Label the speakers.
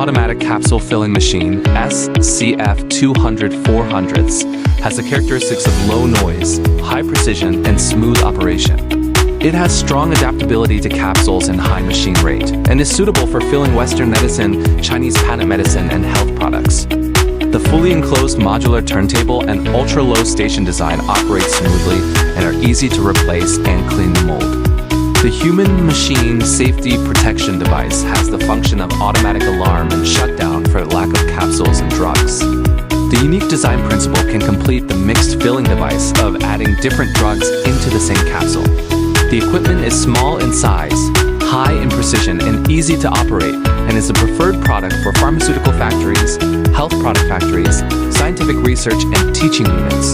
Speaker 1: automatic capsule filling machine, SCF-200-400s, has the characteristics of low noise, high precision, and smooth operation. It has strong adaptability to capsules and high machine rate, and is suitable for filling Western medicine, Chinese patent medicine, and health products. The fully enclosed modular turntable and ultra-low station design operate smoothly and are easy to replace and clean the mold. The human-machine safety protection device has the function of automatic alarm and shutdown for lack of capsules and drugs. The unique design principle can complete the mixed filling device of adding different drugs into the same capsule. The equipment is small in size, high in precision, and easy to operate, and is a preferred product for pharmaceutical factories, health product factories, scientific research, and teaching units.